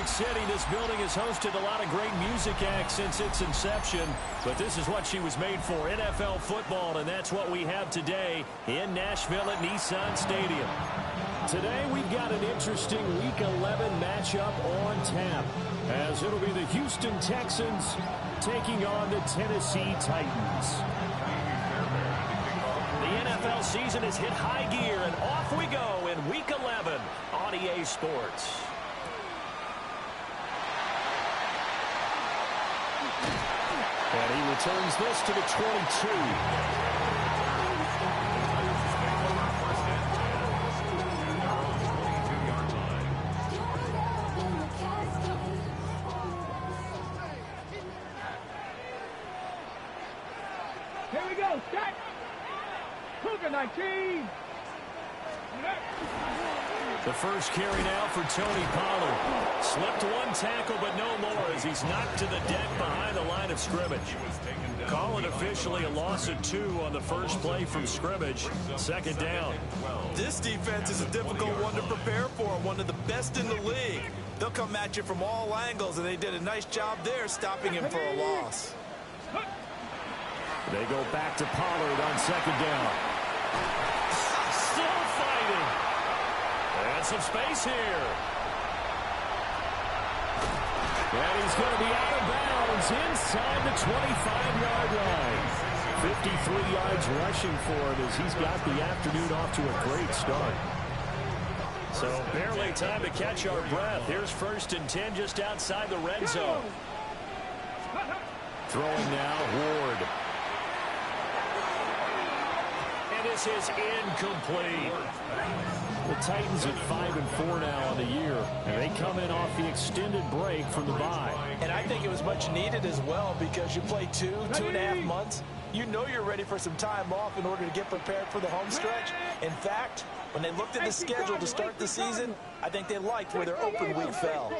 York City, this building has hosted a lot of great music acts since its inception, but this is what she was made for, NFL football, and that's what we have today in Nashville at Nissan Stadium. Today we've got an interesting Week 11 matchup on tap, as it'll be the Houston Texans taking on the Tennessee Titans. The NFL season has hit high gear, and off we go in Week 11 on EA Sports. And he returns this to the 22. Here we go, set! Cougar 19! The first carry now for Tony Pollard. Slipped one tackle, but no more as he's knocked to the deck behind the line of scrimmage. Call it officially a loss of 2 on the first play from scrimmage. Second down. This defense is a difficult one to prepare for, one of the best in the league. They'll come at you from all angles, and they did a nice job there stopping him for a loss. They go back to Pollard on second down. Still fighting. And some space here. And he's going to be out of bounds inside the 25-yard line. 53 yards rushing for him as he's got the afternoon off to a great start. So barely time to catch our breath. Here's 1st and 10 just outside the red zone. Throwing now, Ward. And this is incomplete. The Titans at 5-4 now on the year, and they come in off the extended break from the bye. And I think it was much needed as well because you play 2.5 months. You know you're ready for some time off in order to get prepared for the home stretch. In fact, when they looked at the schedule to start the season, I think they liked where their open week fell.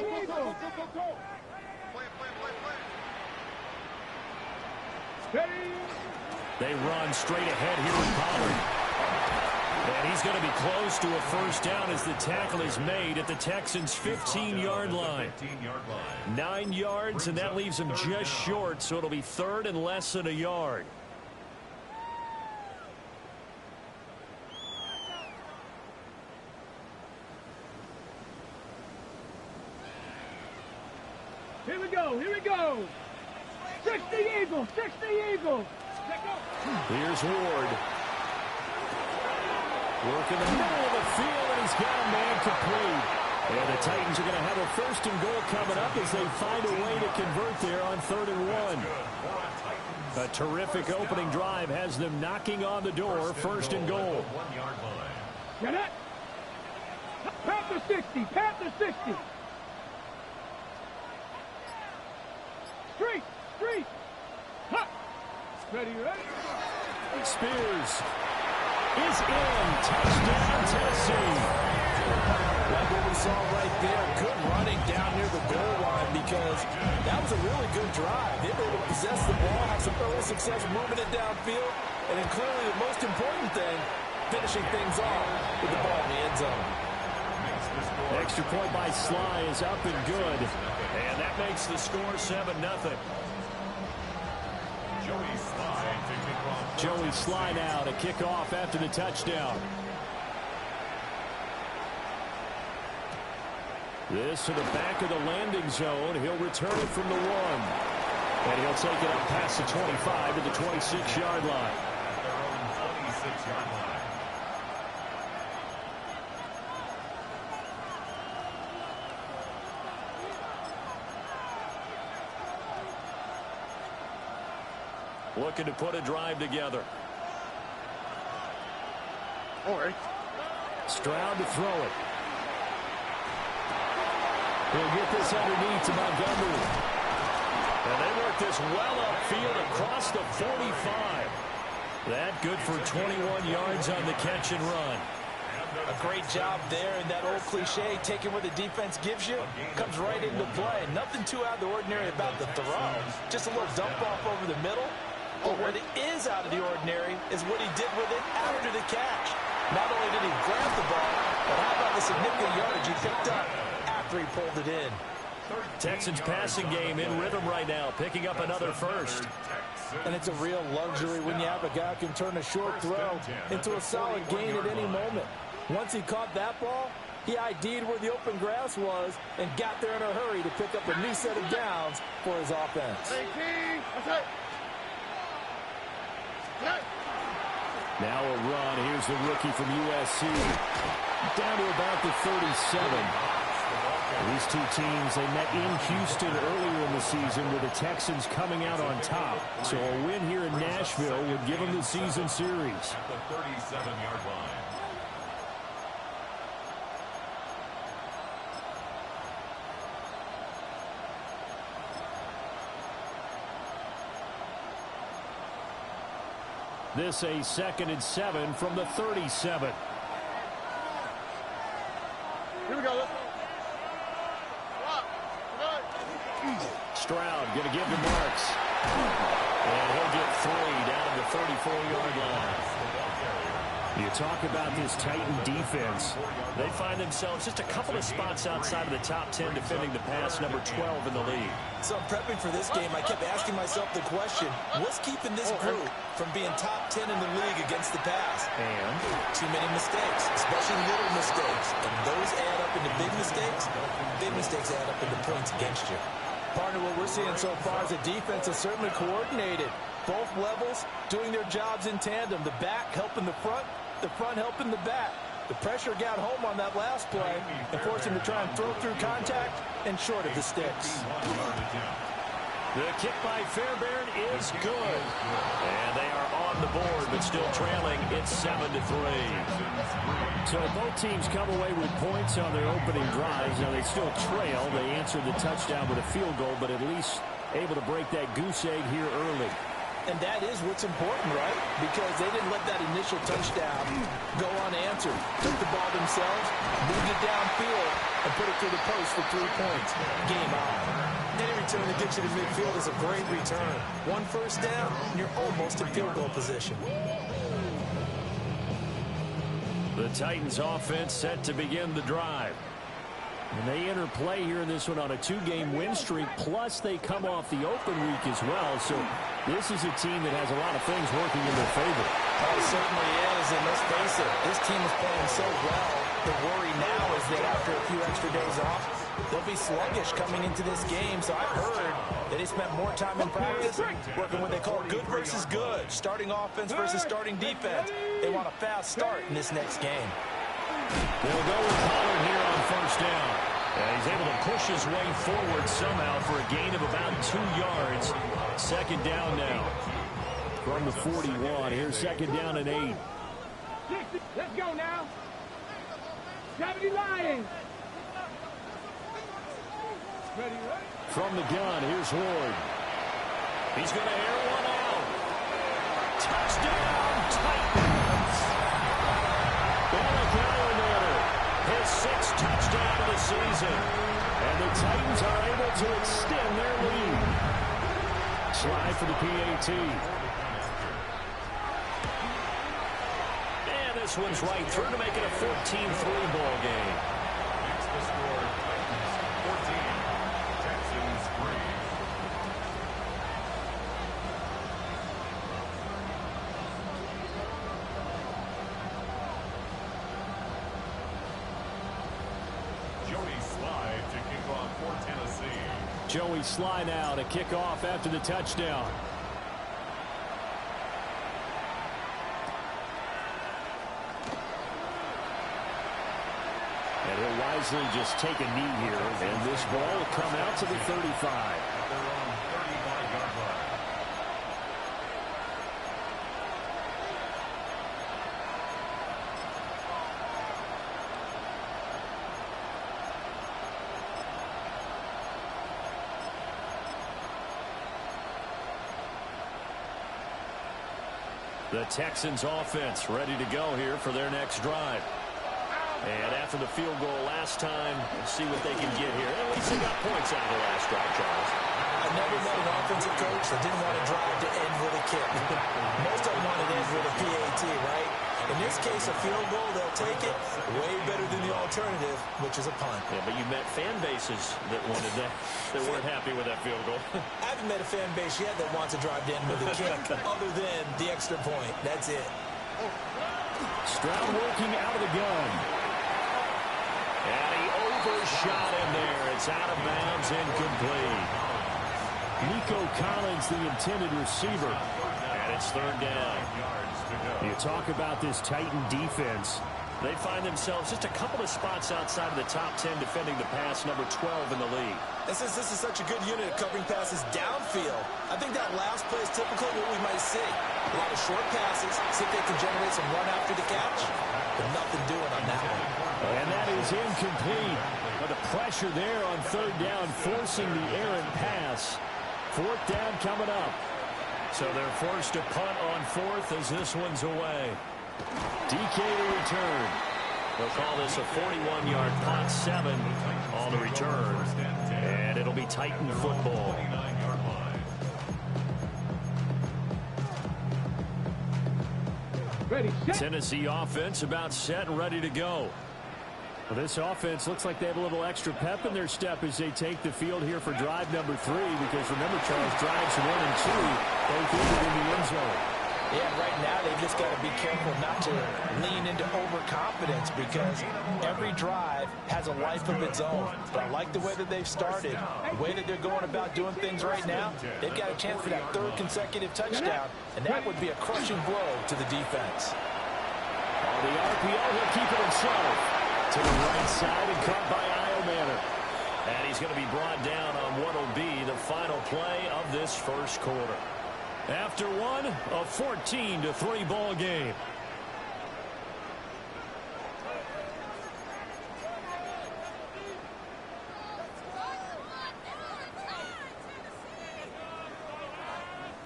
They run straight ahead here with Pollard. And he's going to be close to a first down as the tackle is made at the Texans' 15-yard line. 9 yards, and that leaves him just short, so it'll be 3rd and less than a yard. Here we go, here we go! 60 Eagles, 60 Eagles! Here's Ward. Work in the middle of the field, and he's got a man complete. And the Titans are going to have a 1st and goal coming up as they find a way to convert there on 3rd and 1. A terrific opening drive has them knocking on the door, 1st and goal. Get it? Panther 60, Panther 60. Street, street. Ha! Ready, ready? Spears is in. Touchdown, Tennessee. Like what we saw right there, good running down near the goal line because that was a really good drive. They were able to possess the ball, have some early success moving it downfield, and then clearly the most important thing, finishing things off with the ball in the end zone. Extra point by Sly is up and good. And that makes the score 7-0. Joey Sly now to kick off after the touchdown. This to the back of the landing zone. He'll return it from the 1. And he'll take it up past the 25 to the 26-yard line. Looking to put a drive together. Stroud to throw it. He'll get this underneath to Montgomery. And they work this well upfield across the 45. That good for 21 yards on the catch and run. A great job there, and that old cliche, taking what the defense gives you, comes right into play. Nothing too out of the ordinary about the throw. Just a little dump off over the middle. But what is out of the ordinary is what he did with it after the catch. Not only did he grab the ball, but how about the significant yardage he picked up after he pulled it in. Texans passing game in rhythm right now, picking up another first. And it's a real luxury when you have a guy who can turn a short throw into a solid gain at any moment. Once he caught that ball, he ID'd where the open grass was and got there in a hurry to pick up a new set of downs for his offense. Now a run. Here's the rookie from USC. Down to about the 37. These two teams, they met in Houston earlier in the season with the Texans coming out on top. So a win here in Nashville would give them the season series. At the 37-yard line. This a 2nd and 7 from the 37. Here we go. Stroud going to give to Marks. And he'll get 3 down to the 34-yard line. You talk about this Titan defense. They find themselves just a couple of spots outside of the top 10 defending the pass, number 12 in the league. So prepping for this game, I kept asking myself the question, what's keeping this group from being top 10 in the league against the pass? And too many mistakes, especially little mistakes. And those add up into big mistakes. Big mistakes add up into points against you. Partner, what we're seeing so far is the defense is certainly coordinated. Both levels doing their jobs in tandem. The back helping the front helping the back. The pressure got home on that last play and forced him to try and throw through contact and short of the sticks. The kick by Fairbairn is good. And they are on the board, but still trailing. It's 7-3. So both teams come away with points on their opening drives. Now they still trail. They answered the touchdown with a field goal, but at least able to break that goose egg here early. And that is what's important, right? Because they didn't let that initial touchdown go unanswered. Took the ball themselves, moved it downfield, and put it through the post for 3 points. Game on. Any return that gets you to midfield is a great return. 1 first down, and you're almost in field goal position. The Titans offense set to begin the drive. And they enter play here in this one on a 2-game win streak, plus they come off the open week as well. So this is a team that has a lot of things working in their favor. Oh, it certainly is, and let's face it, this team is playing so well. The worry now is that after a few extra days off, they'll be sluggish coming into this game. So I've heard that they spent more time in practice working what they call good versus good, starting offense versus starting defense. They want a fast start in this next game. They'll go with Pollard here on first down. And he's able to push his way forward somehow for a gain of about 2 yards. 2nd down now. From the 41, here's 2nd down and 8. Let's go now. Gravity Lions. Ready? From the gun, here's Ward. He's going to air one out. Touchdown, Titans. His 6th touchdown of the season. And the Titans are able to extend their lead. Slide for the PAT. And this one's right through to make it a 14-3 ball game. Makes the score 14, Texans 3. Joey Sly now to kick off after the touchdown. And he'll wisely just take a knee here. And this ball will come out to the 35. The Texans offense ready to go here for their next drive. And after the field goal last time, we'll see what they can get here. At least they got points out of the last drive, Charles. I never met an offensive coach that didn't want to drive to end with a kick. Most of them wanted to end with a PAT, right? In this case, a field goal, they'll take it. Way better than the alternative, which is a punt. Yeah, but you met fan bases that wanted that, that weren't happy with that field goal. I haven't met a fan base yet that wants to drive in with a kick other than the extra point. That's it. Stroud working out of the gun. And he overshot him there. It's out of bounds, incomplete. Nico Collins, the intended receiver. And it's third down. You talk about this Titan defense. They find themselves just a couple of spots outside of the top 10 defending the pass, number 12 in the league. This is such a good unit of covering passes downfield. I think that last play is typically what we might see. A lot of short passes, see if they can generate some run after the catch, but nothing doing on that one. And that is incomplete. But the pressure there on third down, forcing the errant pass. Fourth down coming up. So they're forced to punt on fourth as this one's away. DK to return. They'll call this a 41-yard punt, 7 on the return. And it'll be Titan football. Ready, set. Tennessee offense about set and ready to go. Well, this offense looks like they have a little extra pep in their step as they take the field here for drive number 3. Because remember, Charles, drives 1 and 2 both ended in the end zone. Yeah, right now they've just got to be careful not to lean into overconfidence because every drive has a life of its own. But I like the way that they've started, the way that they're going about doing things right now. They've got a chance for that 3rd consecutive touchdown, and that would be a crushing blow to the defense. On the RPO, he'll keep it himself. To the right side and caught by Iomanner. And he's going to be brought down on what will be the final play of this first quarter. After one, a 14-3 ball game.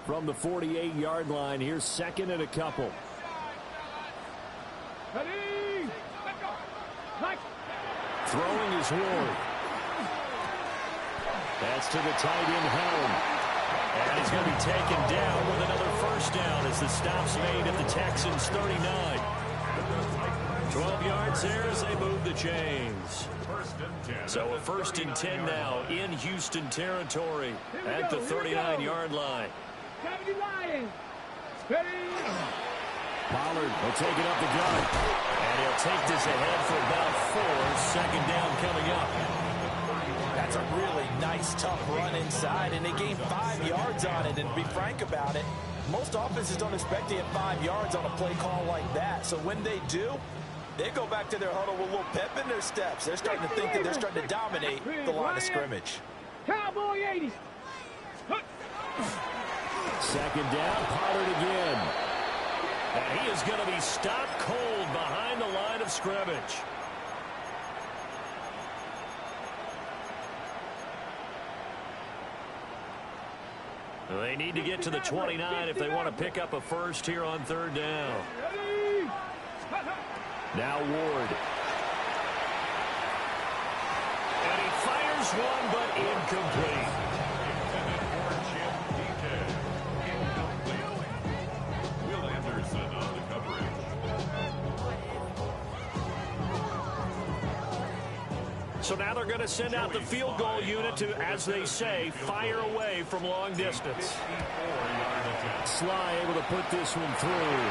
From the 48-yard line, here's second and a couple. Ready. Let's go. Like. Throwing is Ward. That's to the tight end, Helm. And he's going to be taken down with another first down as the stop's made at the Texans' 39. 12 yards there as they move the chains. So a 1st and 10 now in Houston territory at the 39-yard line. Pollard will take it up the gut. And he'll take this ahead for about 4. Second down coming up. That's a really nice, tough run inside, and they gained 5 yards on it. And to be frank about it, most offenses don't expect to get 5 yards on a play call like that. So when they do, they go back to their huddle with a little pep in their steps. They're starting to think that they're starting to dominate the line of scrimmage. Cowboy 80. Second down, Pollard again. And he is going to be stopped cold behind the line of scrimmage. They need to get to the 29 if they want to pick up a first here on third down. Now Ward. And he fires one, but incomplete. So now they're going to send out the field goal unit to, as they say, fire away from long distance. Sly able to put this one through.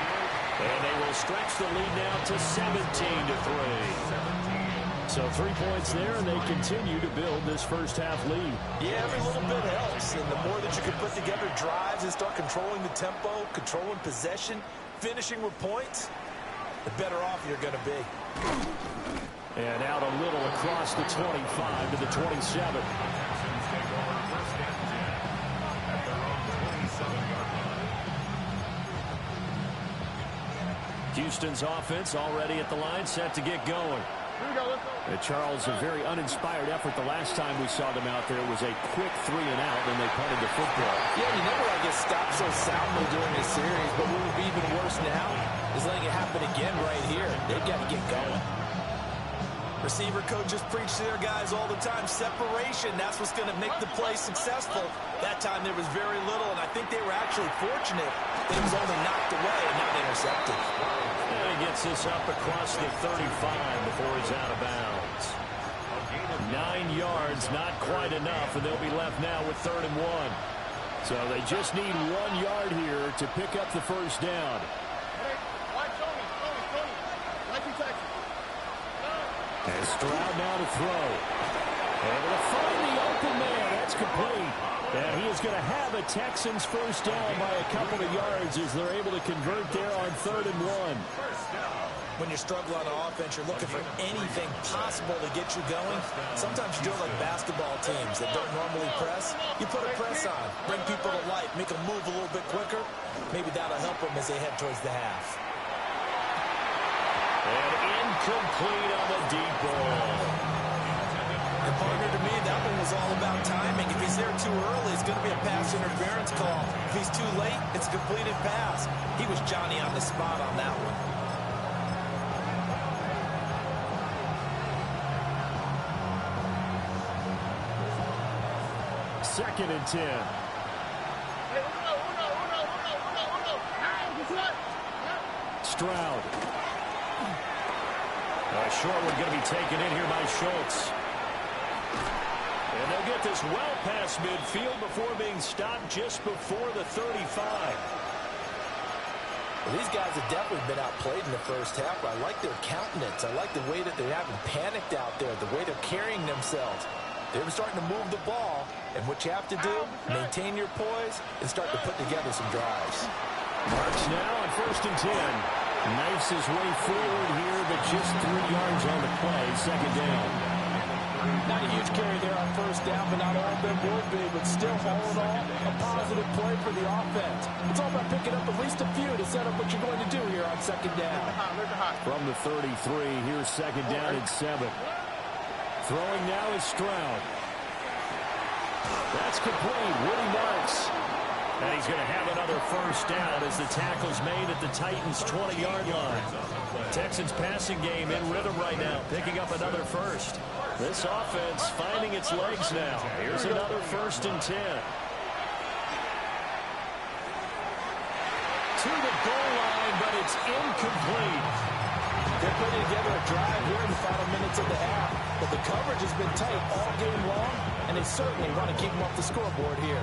And they will stretch the lead now to 17-3. So 3 points there, and they continue to build this first half lead. Yeah, every little bit helps. And the more that you can put together drives and start controlling the tempo, controlling possession, finishing with points, the better off you're going to be. And out a little across the 25 to the 27. Houston's offense already at the line, set to get going. Charles, a very uninspired effort the last time we saw them out there. It was a quick 3 and out, and they punted the football. Yeah, you never want to get stopped so soundly during this series, but what would be even worse now is letting it happen again right here. They've got to get going. Receiver coaches preach to their guys all the time. Separation, that's what's going to make the play successful. That time there was very little, and I think they were actually fortunate that it was only knocked away and not intercepted. And he gets this up across the 35 before he's out of bounds. 9 yards, not quite enough, and they'll be left now with 3rd and 1. So they just need 1 yard here to pick up the first down. And Stroud now to throw. Able to find the open man. That's complete. And he is going to have a Texans first down by a couple of yards as they're able to convert there on 3rd and 1. When you struggle on offense, you're looking for anything possible to get you going. Sometimes you do it like basketball teams that don't normally press. You put a press on, bring people to life, make them move a little bit quicker. Maybe that'll help them as they head towards the half. And incomplete on the deep ball. And partner, to me, that one was all about timing. If he's there too early, it's going to be a pass interference call. If he's too late, it's a completed pass. He was Johnny on the spot on that one. Second and 10. Stroud. A short one going to be taken in here by Schultz. And they'll get this well past midfield before being stopped just before the 35. Well, these guys have definitely been outplayed in the first half. I like their countenance. I like the way that they haven't panicked out there, the way they're carrying themselves. They're starting to move the ball, and what you have to do, maintain your poise and start to put together some drives. Marks now on 1st and 10. Knifes his way forward here, but just 3 yards on the play. Second down. Not a huge carry there on first down, but not all of them will be. But still, all in all, a positive play for the offense. It's all about picking up at least a few to set up what you're going to do here on second down. From the 33, here's second down and 7. Throwing now is Stroud. That's complete. Woody Marks. And he's going to have another first down as the tackle's made at the Titans' 20-yard line. Texans passing game in rhythm right now, picking up another first. This offense finding its legs now. Here's another 1st and 10. To the goal line, but it's incomplete. They're putting together a drive here in the final minutes of the half, but the coverage has been tight all game long, and they certainly want to keep them off the scoreboard here.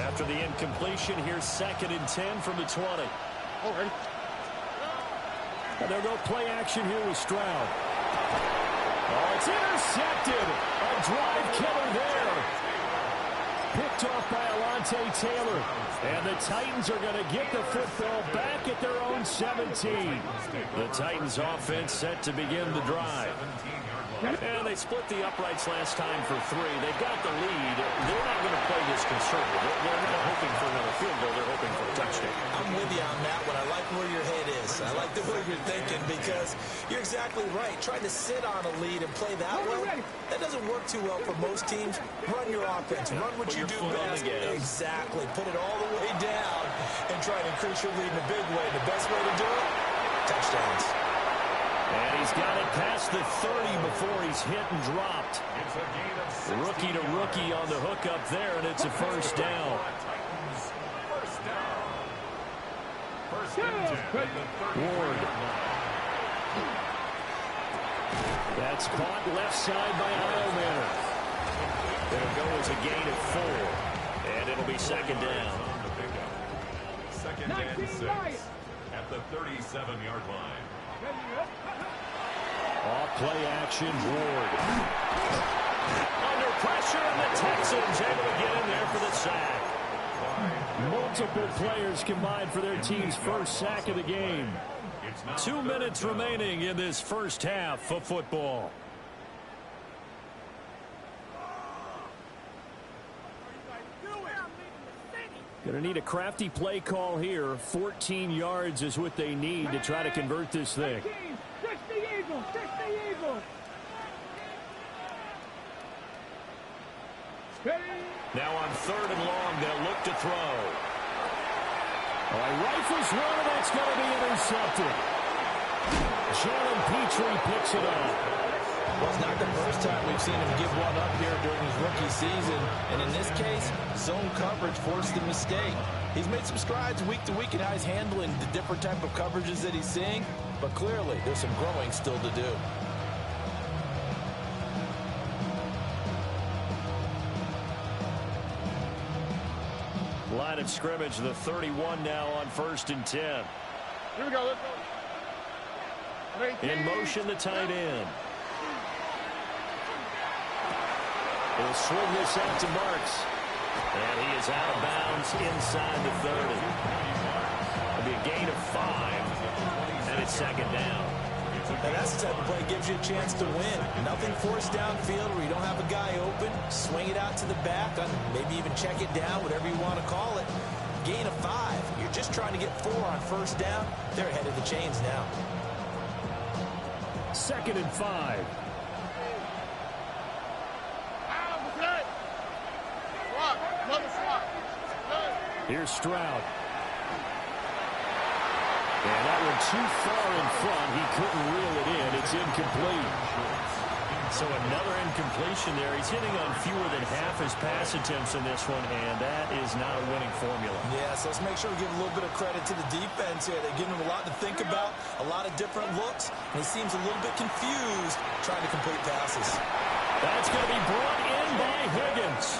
After the incompletion, here's 2nd and 10 from the 20. And they'll go play action here with Stroud. Oh, it's intercepted. A drive killer there. Picked off by Alontae Taylor. And the Titans are going to get the football back at their own 17. The Titans offense set to begin the drive. And they split the uprights last time for 3. They've got the lead. They're not going to play this conservative. They're not hoping for another field goal. They're hoping for a touchdown. I'm with you on that one. I like where your head is. I like the way you're thinking because you're exactly right. Trying to sit on a lead and play that way, that doesn't work too well for most teams. Run your offense. Run what you do best. Exactly. Put it all the way down and try to increase your lead in a big way. The best way to do it, touchdowns. And he's got it past the 30 before he's hit and dropped. Rookie to rookie on the hook up there, and it's a first down. Ward. That's caught left side by Eilman. It'll go as a gain of 4, and it'll be second down. Second and 6 at the 37-yard line. Off play action, Ward. Under pressure, and the Texans able to get in there for the sack. Multiple players combined for their team's first sack of the game. 2 minutes remaining in this first half of football. Going to need a crafty play call here. 14 yards is what they need to try to convert this thing. Now on 3rd and long, they'll look to throw. Rifles one, and that's going to be intercepted. Jalen Petrie picks it up. Well, it's not the first time we've seen him give one up here during his rookie season. And in this case, zone coverage forced the mistake. He's made some strides week to week in how he's handling the different type of coverages that he's seeing. But clearly, there's some growing still to do. Line of scrimmage, the 31 now on 1st and 10. Here we go, let's go. In motion, the tight end. He'll swing this out to Marks. And he is out of bounds inside the 30. It'll be a gain of 5. And it's 2nd down. And that's the type of play that gives you a chance to win. Nothing forced downfield where you don't have a guy open. Swing it out to the back, maybe even check it down, whatever you want to call it. Gain of 5. You're just trying to get 4 on 1st down. They're ahead of the chains now. 2nd and 5. Here's Stroud. And that one too far in front. He couldn't reel it in. It's incomplete. So another incompletion there. He's hitting on fewer than half his pass attempts in this one, and that is not a winning formula. Yeah, so let's make sure we give a little bit of credit to the defense here. They're giving him a lot to think about, a lot of different looks, and he seems a little bit confused trying to complete passes. That's going to be brought in by Higgins.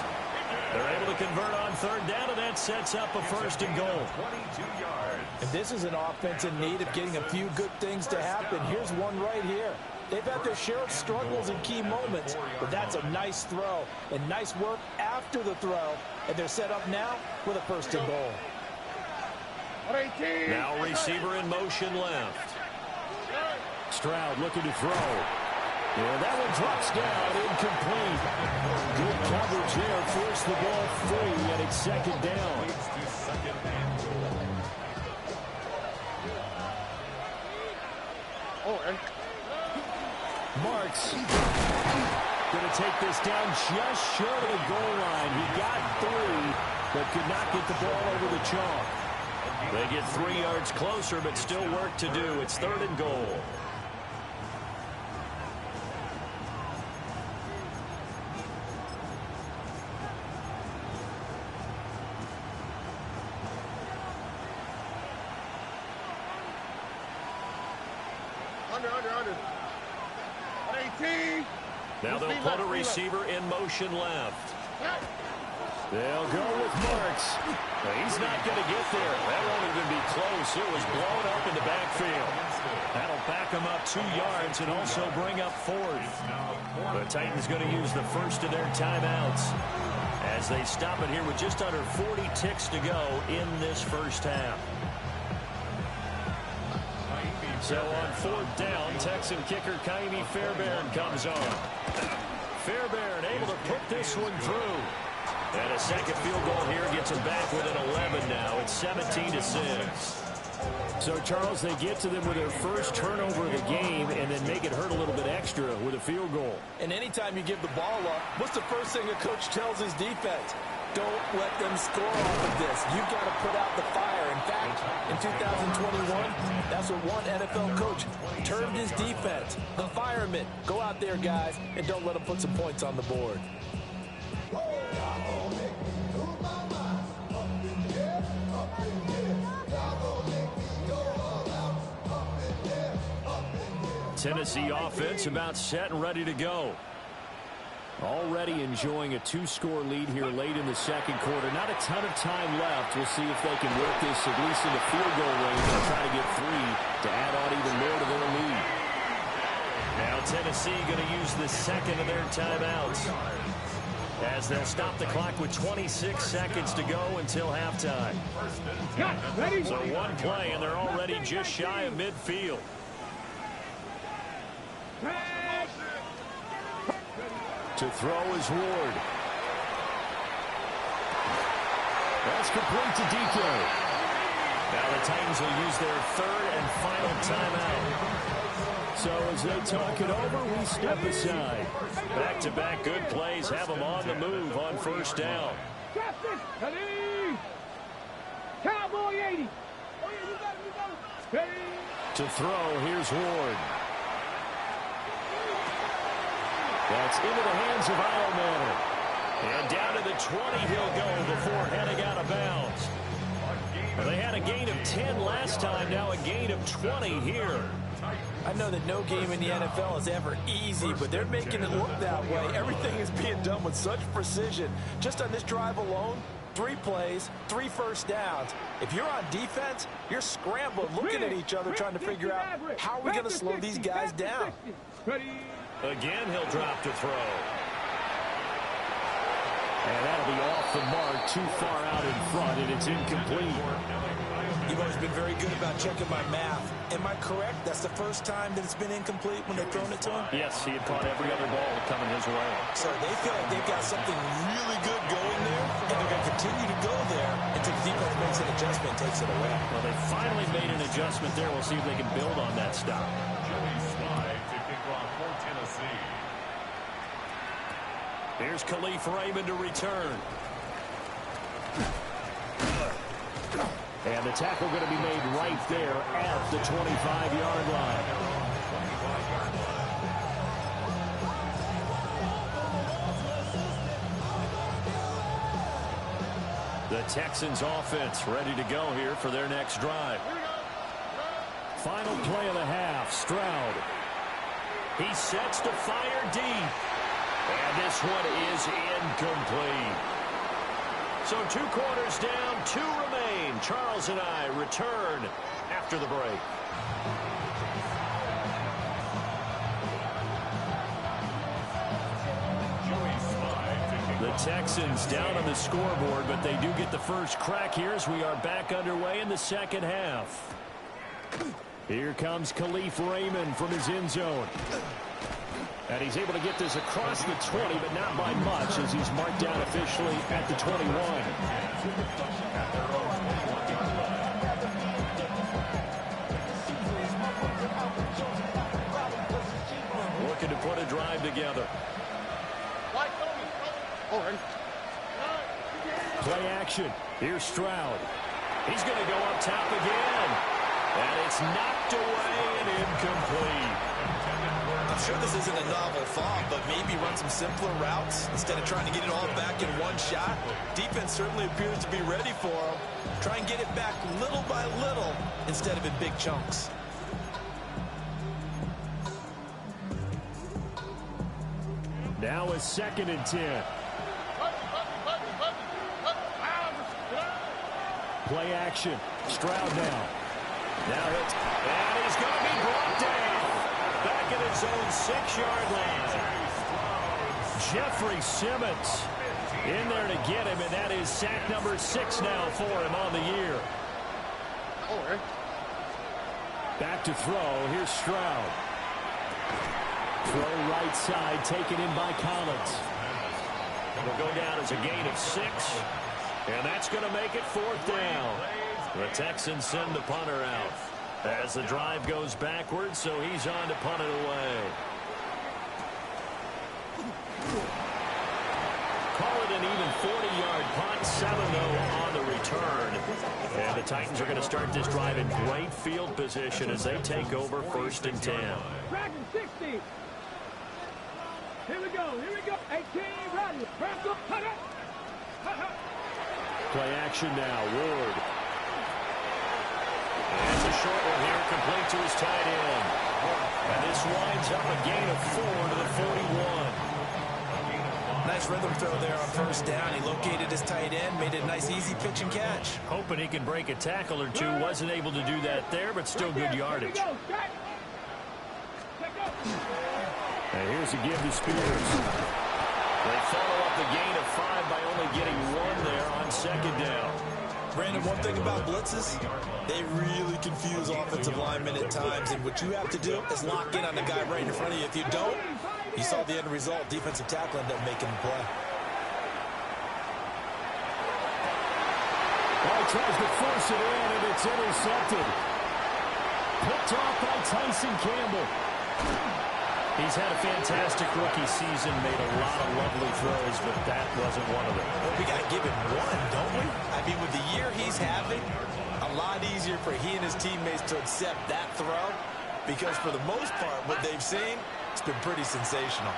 They're able to convert on 3rd down, and that sets up a 1st and goal. 22 yards. And this is an offense in need of getting a few good things to happen. Here's one right here. They've had their share of struggles in key moments, but that's a nice throw and nice work after the throw. And they're set up now with a 1st and goal. Now receiver in motion left. Stroud looking to throw. Yeah, that one drops down, incomplete. Good coverage there, forced the ball free, and it's 2nd down. Marks going to take this down just short of the goal line. He got 3, but could not get the ball over the chalk. They get 3 yards closer, but still work to do. It's 3rd and goal. Under. 18. Now they'll put a receiver in motion left. They'll go with Marks. He's not going to get there. That won't even be close. It was blown up in the backfield. That'll back him up 2 yards and also bring up 4th. The Titans going to use the first of their timeouts as they stop it here with just under 40 ticks to go in this 1st half. So on 4th down, Texan kicker Kaimi Fairbairn comes on. Fairbairn able to put this one through. And a 2nd field goal here gets them back within 11 now. It's 17-6. So, Charles, they get to them with their first turnover of the game and then make it hurt a little bit extra with a field goal. And anytime you give the ball up, what's the first thing a coach tells his defense? Don't let them score off of this. You've got to put out the fire. In fact, in 2021, that's what one NFL coach termed his defense. The firemen. Go out there, guys, and don't let them put some points on the board. Tennessee offense about set and ready to go. Already enjoying a 2-score lead here late in the 2nd quarter. Not a ton of time left. We'll see if they can work this at least into field goal range and try to get 3 to add on even more to their lead. Now Tennessee going to use the 2nd of their timeouts as they'll stop the clock with 26 seconds to go until halftime. So 1 play and they're already just shy of midfield. To throw is Ward. That's complete to DK. Now the Titans will use their 3rd and final timeout. So as they talk it over, we step aside. Back-to-back good plays have them on the move on 1st down. Cowboy 80. Oh, yeah, you got it. To throw, here's Ward. That's into the hands of Ironman. And down to the 20 he'll go before heading out of bounds. Well, they had a gain of 10 last time, now a gain of 20 here. I know that no game in the NFL is ever easy, but they're making it look that way. Everything is being done with such precision. Just on this drive alone, 3 plays, 3 first downs. If you're on defense, you're scrambling, looking at each other, trying to figure out how are we going to slow these guys down. Again, he'll drop to throw. And that'll be off the mark, too far out in front, and it's incomplete. You've always been very good about checking my math. Am I correct? That's the first time that it's been incomplete when they've thrown it to him? Yes, he had caught every other ball coming his way. So they feel like they've got something really good going there, and they're going to continue to go there until the defense makes an adjustment and takes it away. Well, they finally made an adjustment there. We'll see if they can build on that stop. Joey Slide to kick off for Tennessee. Here's Khalif Raymond to return. And the tackle going to be made right there at the 25-yard line. The Texans offense ready to go here for their next drive. Final play of the half, Stroud. He sets to fire deep. And this one is incomplete. So 2 quarters down, 2 remain. Charles and I return after the break. The Texans down on the scoreboard, but they do get the first crack here as we are back underway in the second half. Here comes Khalif Raymond from his end zone. And he's able to get this across the 20, but not by much as he's marked down officially at the 21. Looking to put a drive together. Play action. Here's Stroud. He's going to go up top again. And it's knocked away and incomplete. I'm sure this isn't a novel thought, but maybe run some simpler routes instead of trying to get it all back in one shot. Defense certainly appears to be ready for him. Try and get it back little by little instead of in big chunks. Now a 2nd and 10. Play action. Stroud now. Now hits. And he's going to be brought down. Back at his own 6-yard line. Jeffrey Simmons in there to get him, and that is sack number 6 now for him on the year. Back to throw. Here's Stroud. Throw right side, taken in by Collins. It'll go down as a gain of 6, and that's going to make it 4th down. The Texans send the punter out as the drive goes backwards, so he's on to punt it away. Call it an even 40-yard punt, 7-0 on the return. And the Titans are going to start this drive in great field position as they take over 1st and 10. Dragon 60. Here we go. 18, ready. Play action now. Ward. That's a short one here, complete to his tight end. And this winds up a gain of 4 to the 41. Nice rhythm throw there on 1st down. He located his tight end, made it a nice easy pitch and catch. Hoping he can break a tackle or two. Wasn't able to do that there, but still good yardage. And here's a give to Spears. They follow up the gain of 5 by only getting 1 there on 2nd down. Brandon, one thing about blitzes, they really confuse offensive linemen at times, and what you have to do is lock in on the guy right in front of you. If you don't, you saw the end result. Defensive tackle ended up making the play. Well, he tries to force it in, and it's intercepted. Picked off by Tyson Campbell. He's had a fantastic rookie season, made a lot of lovely throws, but that wasn't one of them. Well, we got to give him one, don't we? I mean, with the year he's having, a lot easier for he and his teammates to accept that throw because for the most part, what they've seen, it's been pretty sensational.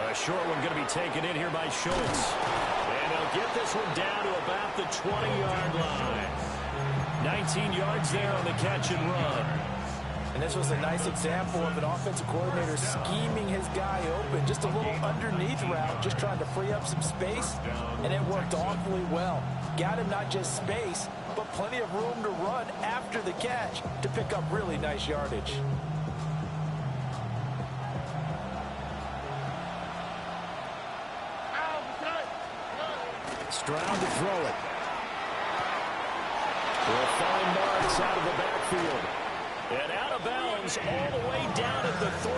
A short one going to be taken in here by Schultz. And they'll get this one down to about the 20-yard line. 19 yards there on the catch and run. And this was a nice example of an offensive coordinator scheming his guy open. Just a little underneath route, just trying to free up some space, and it worked awfully well. Got him not just space, but plenty of room to run after the catch to pick up really nice yardage. Stroud to throw it. Will find Marks out of the backfield. And out of bounds all the way down at the 3.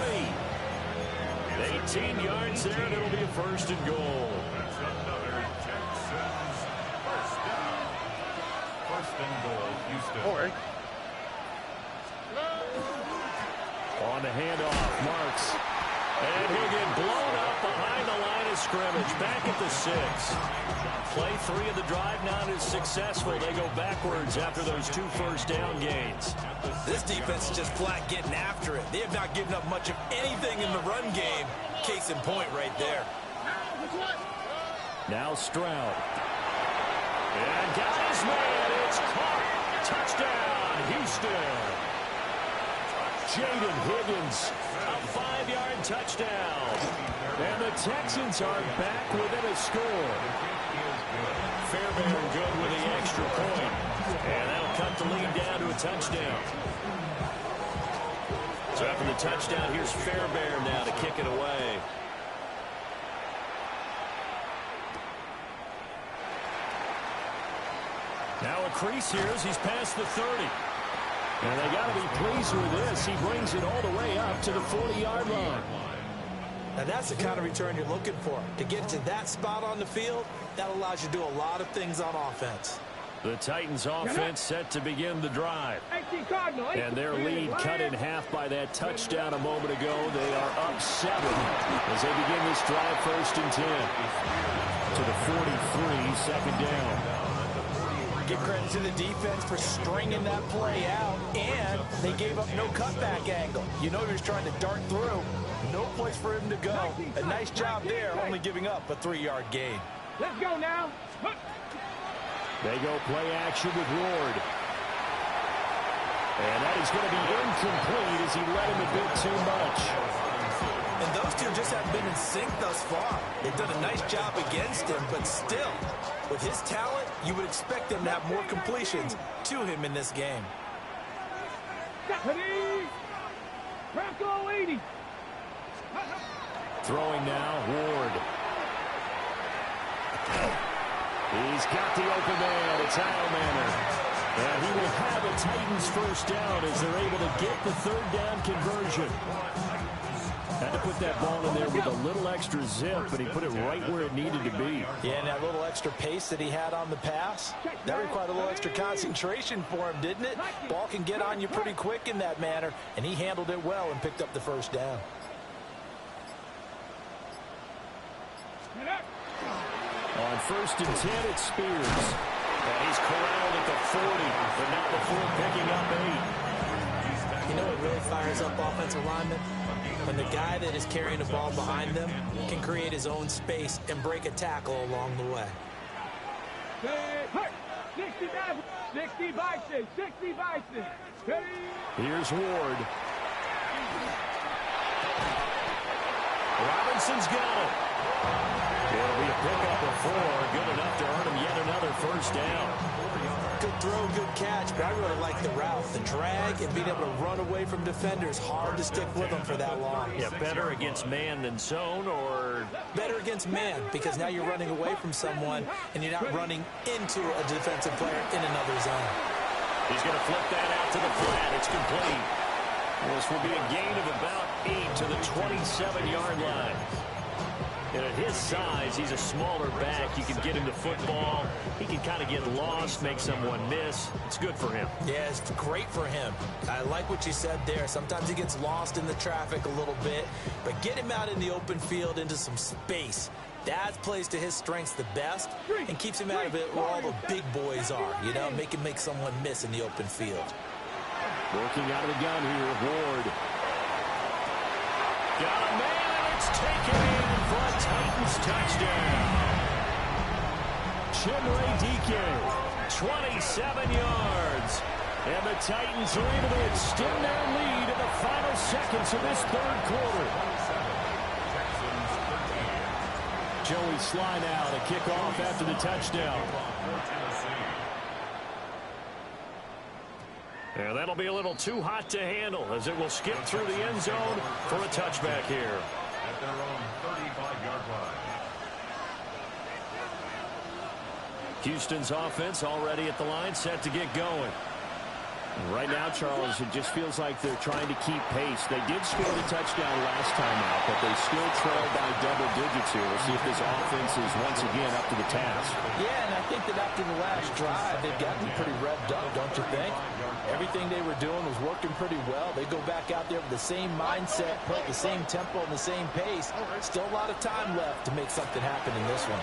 18 yards there, and it'll be a first and goal. That's another Texans first down. First and goal, Houston. On the handoff, Marks. And he'll get blown up behind the line of scrimmage. Back at the 6. Play 3 of the drive not as successful. They go backwards after those 2 first down gains. This defense is just flat getting after it. They have not given up much of anything in the run game. Case in point right there. Now Stroud. And got his man. It's caught. Touchdown, Houston. Jaden Higgins, a 5-yard touchdown. And the Texans are back within a score. Fairbairn good with the extra point. And that'll cut the lead down to a touchdown. So after the touchdown, here's Fairbairn now to kick it away. Now a crease here as he's past the 30. And they got to be pleased with this. He brings it all the way up to the 40-yard line. Now that's the kind of return you're looking for. To get to that spot on the field, that allows you to do a lot of things on offense. The Titans offense set to begin the drive. And their lead cut in half by that touchdown a moment ago. They are up 7 as they begin this drive 1st and 10. To the 43, second down. Give credit to the defense for stringing that play out, and they gave up no cutback angle. You know he was trying to dart through. No place for him to go. A nice job there, only giving up a 3-yard gain. Let's go now. They go play action with Ward. And that is going to be incomplete as he led him a bit too much. And those two just haven't been in sync thus far. They've done a nice job against him, but still, with his talent, you would expect them to have more completions to him in this game. Bronco 80. Throwing now, Ward. He's got the open man. It's Almanor. And he will have a Titans first down as they're able to get the 3rd down conversion. Had to put that ball in there with a little extra zip, but he put it right where it needed to be. Yeah, and that little extra pace that he had on the pass, that required a little extra concentration for him, didn't it? Ball can get on you pretty quick in that manner, and he handled it well and picked up the first down. On 1st and 10, it's Spears. And he's corralled at the 40, but not before picking up 8. You know what really fires up offensive linemen? When the guy that is carrying the ball behind them can create his own space and break a tackle along the way. 60 by 6, 60 by 6. Here's Ward. Robinson's got it. It'll be a pickup of 4, good enough to earn him yet another first down. Good throw, good catch, but I really like the route. The drag and being able to run away from defenders, hard to stick with them for that long. Yeah, better against man than zone, or? Better against man, because now you're running away from someone and you're not running into a defensive player in another zone. He's going to flip that out to the flat. It's complete. This will be a gain of about 8 to the 27-yard line. And at his size, he's a smaller back. You can get him the football. He can kind of get lost, make someone miss. It's good for him. Yeah, it's great for him. I like what you said there. Sometimes he gets lost in the traffic a little bit, but get him out in the open field into some space. That plays to his strengths the best and keeps him out of it where all the big boys are, you know, make him make someone miss in the open field. Working out of the gun here, Ward. Got a man, and it's taken in for a Titans touchdown. Chimere Dike, 27 yards. And the Titans are able to extend their lead in the final seconds of this third quarter. Joey Sly now to kick off after the touchdown. And that'll be a little too hot to handle as it will skip through the end zone for a touchback here. At their own 35-yard line. Houston's offense already at the line, set to get going. Right now, Charles, it just feels like they're trying to keep pace. They did score the touchdown last time out, but they still trail by double digits here. We'll see if this offense is once again up to the task. Yeah, and I think that after the last drive, they've gotten pretty revved up, don't you think? Everything they were doing was working pretty well. They go back out there with the same mindset, play at the same tempo and the same pace. Still a lot of time left to make something happen in this one.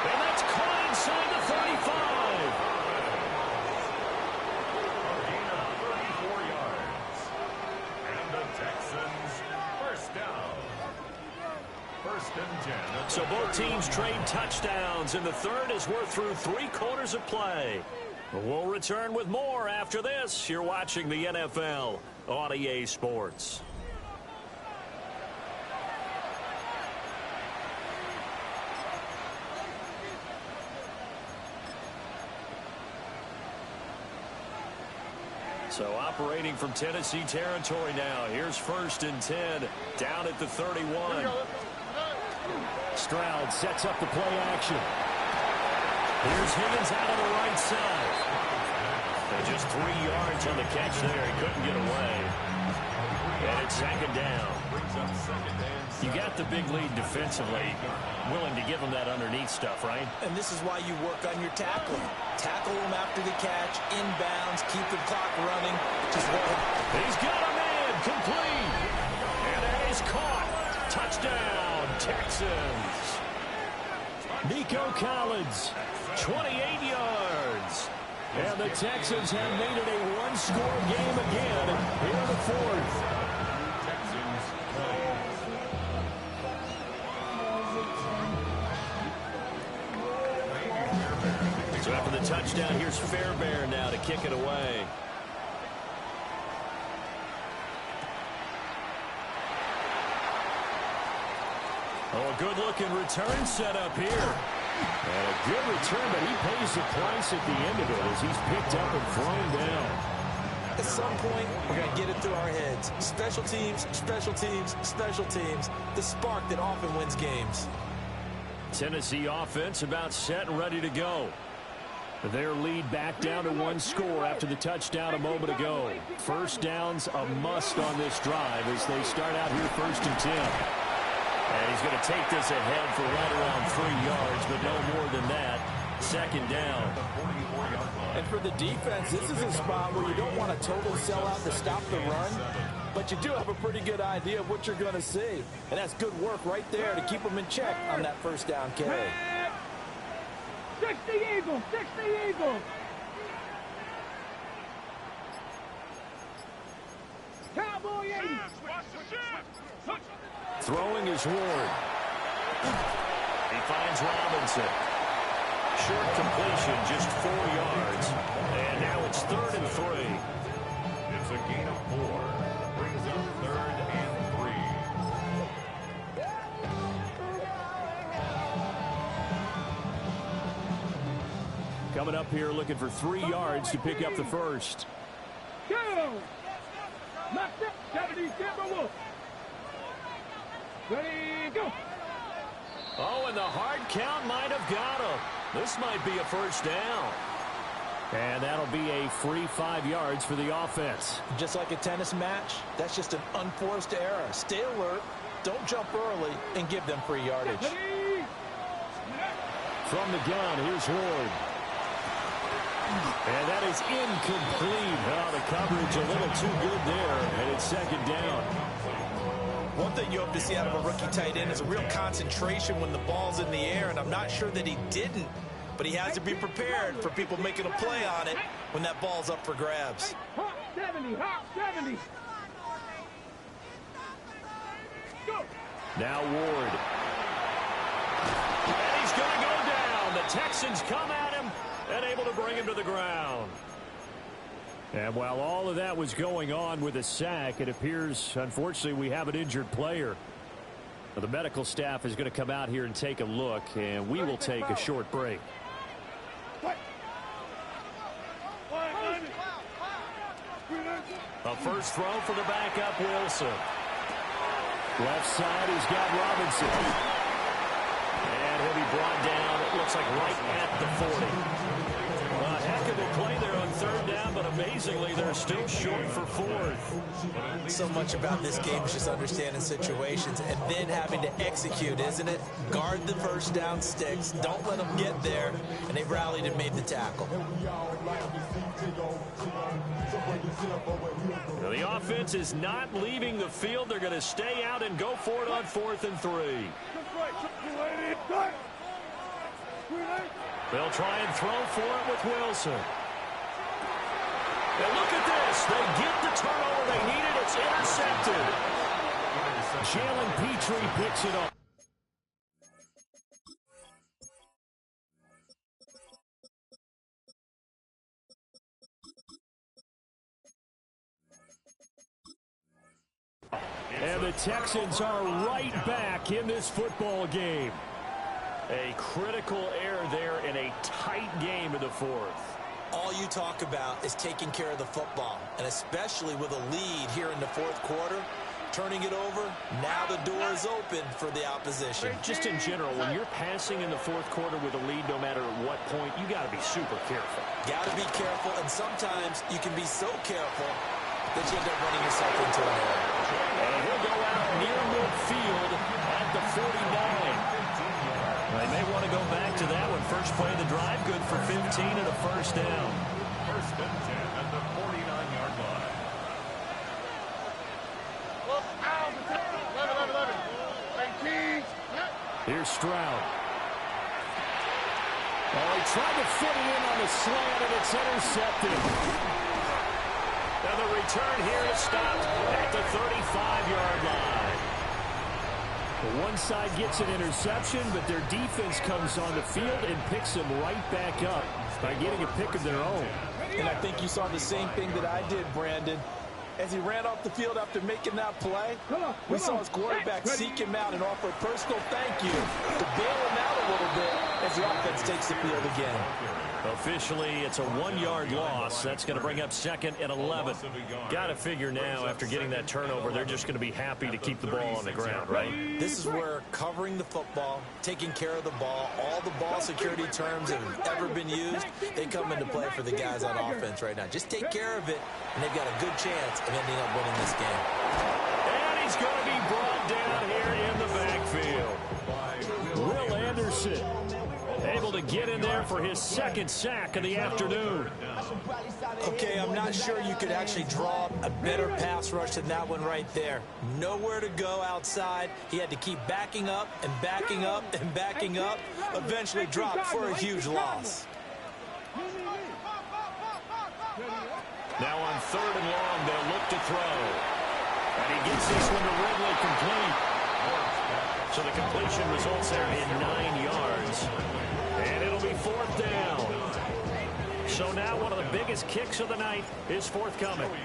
And that's caught inside the 35. So both teams trade touchdowns, and the third as we're through 3 quarters of play. We'll return with more after this. You're watching the NFL on EA Sports. So operating from Tennessee territory now. Here's 1st and 10 down at the 31. Stroud sets up the play action. Here's Higgins out on the right side. And just 3 yards on the catch there. He couldn't get away. And it's 2nd down. You got the big lead defensively. Willing to give them that underneath stuff, right? And this is why you work on your tackling. Tackle them after the catch, inbounds, keep the clock running. Just He's got a man, complete. And that is caught. Touchdown, Texans. Nico Collins, 28 yards. And the Texans have made it a 1-score game again here in the 4th. So after the touchdown, here's Fairbairn now to kick it away. Oh, a good-looking return set up here. And a good return, but he pays the price at the end of it as he's picked up and thrown down. At some point, we're going to get it through our heads. Special teams, special teams, special teams. The spark that often wins games. Tennessee offense about set and ready to go. Their lead back down to 1 score after the touchdown a moment ago. First down's a must on this drive as they start out here 1st and 10. And he's going to take this ahead for right around 3 yards, but no more than that. 2nd down. And for the defense, this is a spot where you don't want a total sellout to stop the run, but you do have a pretty good idea of what you're going to see. And that's good work right there to keep them in check on that 1st down carry. 60 Eagles, 60 Eagles. Cowboy 80. Throwing is Ward. He finds Robinson. Short completion, just 4 yards. And now it's 3rd and 3. It's a gain of 4. Brings up 3rd and 3. Coming up here looking for 3 yards to pick up the first. Go. Knocked up. 70 Timberwolves. Ready, go. Oh, and the hard count might have got him. This might be a 1st down. And that'll be a free 5 yards for the offense. Just like a tennis match, that's just an unforced error. Stay alert, don't jump early, and give them free yardage. From the gun, here's Ward. And that is incomplete. Oh, the coverage a little too good there, and it's second down. One thing you hope to see out of a rookie tight end is a real concentration when the ball's in the air, and I'm not sure that he didn't, but he has to be prepared for people making a play on it when that ball's up for grabs. Hop 70, hop 70. Go. Now Ward. And he's going to go down. The Texans come at him and able to bring him to the ground. And while all of that was going on with a sack, it appears, unfortunately, we have an injured player. The medical staff is going to come out here and take a look, and we will take a short break. A first throw for the backup, Wilson. Left side, he's got Robinson. And he'll be brought down, it looks like right at the 40. A heck of a play there on third down, but amazingly, they're still short for fourth. So much about this game is just understanding situations and then having to execute, isn't it? Guard the first down sticks. Don't let them get there. And they rallied and made the tackle. Now, the offense is not leaving the field. They're going to stay out and go for it on 4th and 3. They'll try and throw for it with Wilson. And look at this. They get the turnover they needed. It's intercepted. Jalen Petrie picks it up. And the Texans are right back in this football game. A critical error there in a tight game in the fourth. All you talk about is taking care of the football, and especially with a lead here in the fourth quarter, turning it over, now the door is open for the opposition. Just in general, when you're passing in the fourth quarter with a lead, no matter at what point, you got to be super careful. Got to be careful, and sometimes you can be so careful that you end up running yourself into an error. And he'll go out near midfield at the 49. They may want to go back to that one. First play of the drive, good for 15 and a first down. First and 10 at the 49-yard line. Here's Stroud. Oh, he tried to fit it in on the slant, and it's intercepted. Now the return here is stopped at the 35-yard line. One side gets an interception, but their defense comes on the field and picks them right back up by getting a pick of their own. And I think you saw the same thing that I did, Brandon. As he ran off the field after making that play, we saw his quarterback seek him out and offer a personal thank you to bail him out a little bit as the offense takes the field again. Officially, it's a 1-yard loss. That's going to bring up 2nd and 11. Got to figure now, after getting that turnover, they're just going to be happy to keep the ball on the ground, right? This is where covering the football, taking care of the ball, all the ball security terms that have ever been used, they come into play for the guys on offense right now. Just take care of it, and they've got a good chance of ending up winning this game. And he's going to be brought down here in the backfield. Will Anderson able to get in there for his 2nd sack of the afternoon. Okay, I'm not sure you could actually draw a better pass rush than that one right there. Nowhere to go outside. He had to keep backing up and backing up and backing up. Eventually dropped for a huge loss. Now on 3rd and long, they'll look to throw. And he gets this one to Ridley complete. So the completion results there in 9 yards. And it'll be 4th down. So now one of the biggest kicks of the night is forthcoming. And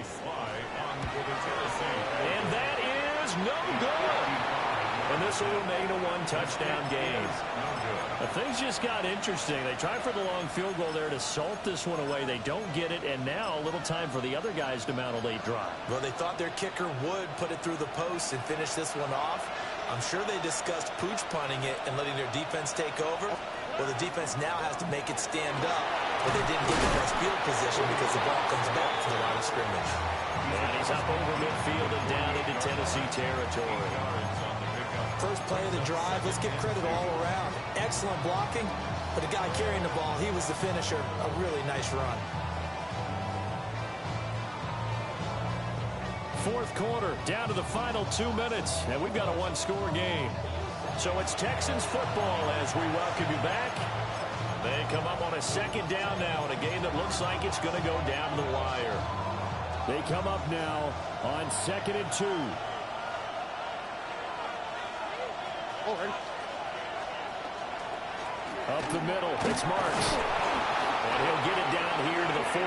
that is no good. And this will remain a 1-touchdown game. Now, things just got interesting. They tried for the long field goal there to salt this one away. They don't get it, and now a little time for the other guys to mount a late drive. Well, they thought their kicker would put it through the post and finish this one off. I'm sure they discussed pooch punting it and letting their defense take over. Well, the defense now has to make it stand up but they didn't get the best field position because the ball comes back from the line of scrimmage. And he's up over midfield and down into Tennessee territory. First play of the drive, let's give credit all around. Excellent blocking, but the guy carrying the ball, he was the finisher. A really nice run. Fourth quarter, down to the final 2 minutes, and we've got a one-score game. So it's Texans football as we welcome you back. They come up on a second down now in a game that looks like it's going to go down the wire. They come up now on 2nd and 2. Up the middle, it's Marks. And he'll get it down here to the 43.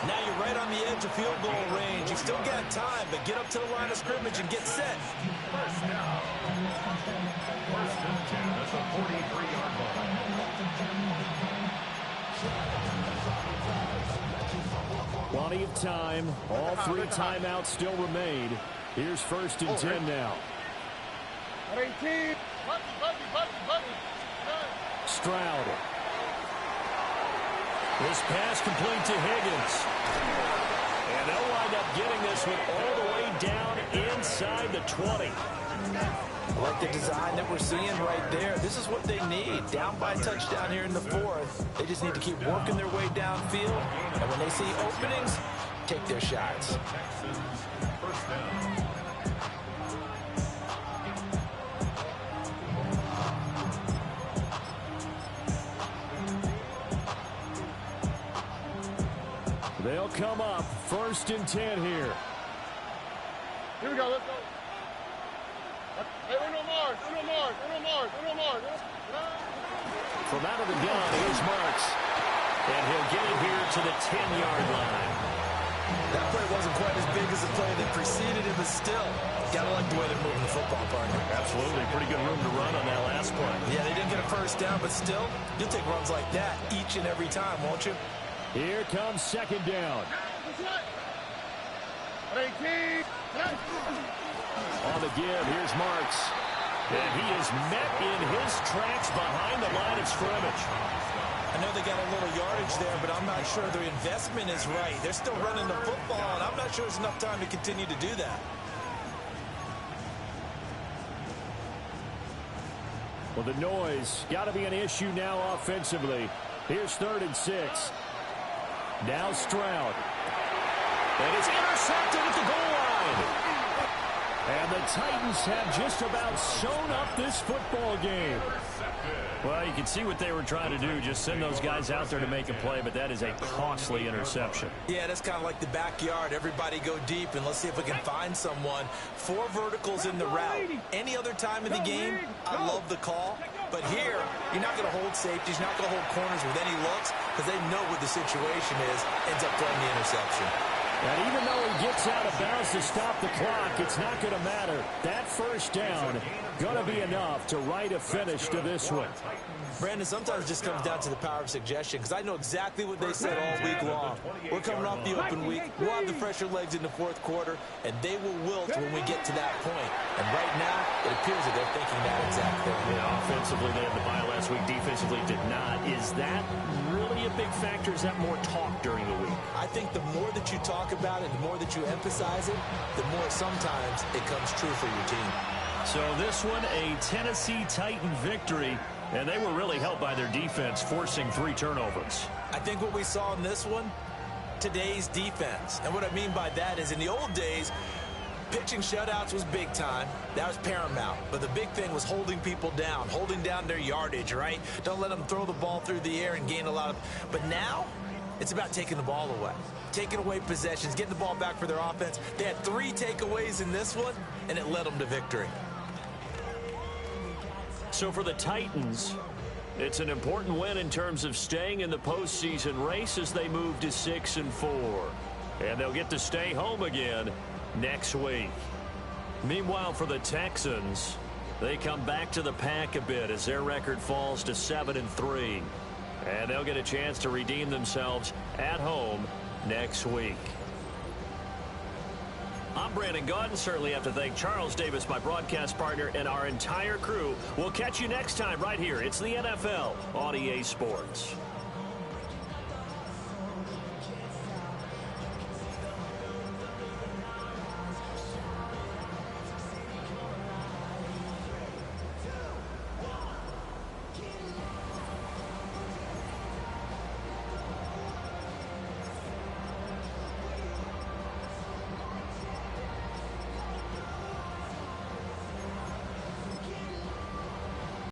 Now you're right on the edge of field goal range. You've still got time, but get up to the line of scrimmage and get set. First down. First and 10 at the 43-yard line. Plenty of time. All three timeouts still remain. Here's 1st and 10 now. 18. Stroud. This pass complete to Higgins. And they'll wind up getting this one all the way down inside the 20. I like the design that we're seeing right there. This is what they need. Down by a touchdown here in the 4th. They just need to keep working their way downfield. And when they see openings, take their shots. First down. They'll come up 1st and 10 here. Here we go, let's go. Hey, Uno Mars. From out of the gun, here's Marks. And he'll get it here to the 10-yard line. That play wasn't quite as big as the play that preceded it, but still, gotta like the way they're moving the football, partner. Absolutely. Pretty good room to run on that last play. Yeah, they didn't get a first down, but still, you'll take runs like that each and every time, won't you? Here comes 2nd down. 18. On the give, here's Marks. And he is met in his tracks behind the line of scrimmage. I know they got a little yardage there, but I'm not sure their investment is right. They're still running the football, and I'm not sure there's enough time to continue to do that. Well, the noise got to be an issue now offensively. Here's 3rd and 6. Now Stroud. And it's intercepted at the goal line. And the Titans have just about sewn up this football game. Well, you can see what they were trying to do, just send those guys out there to make a play, but that is a costly interception. Yeah, that's kind of like the backyard. Everybody go deep, and let's see if we can find someone. 4 verticals in the route. Any other time in the game, I love the call. But here, you're not going to hold safeties, you're not going to hold corners with any looks, because they know what the situation is, ends up throwing the interception. And even though he gets out of bounds to stop the clock, it's not going to matter. That first down going to be enough to write a finish to this one. Brandon, sometimes it just comes down to the power of suggestion, because I know exactly what they said all week long. We're coming off the open week. We'll have the fresher legs in the 4th quarter, and they will wilt when we get to that point. And right now, it appears that they're thinking that exact thing. Yeah, offensively, they had the bye last week. Defensively, did not. Is that really a big factor? Is that more talk during the week? I think the more that you talk about it, the more that you emphasize it, the more sometimes it comes true for your team. So this one, a Tennessee Titan victory, and they were really helped by their defense, forcing 3 turnovers. I think what we saw in this one, today's defense. And what I mean by that is in the old days, pitching shutouts was big time. That was paramount. But the big thing was holding people down, holding down their yardage, right? Don't let them throw the ball through the air and gain a lot of... But now, it's about taking the ball away. Taking away possessions, getting the ball back for their offense. They had 3 takeaways in this one, and it led them to victory. So for the Titans, it's an important win in terms of staying in the postseason race as they move to 6-4. And they'll get to stay home again next week. Meanwhile, for the Texans, they come back to the pack a bit as their record falls to 7-3. And they'll get a chance to redeem themselves at home next week. I'm Brandon Gaudin. Certainly have to thank Charles Davis, my broadcast partner, and our entire crew. We'll catch you next time right here. It's the NFL on EA Sports.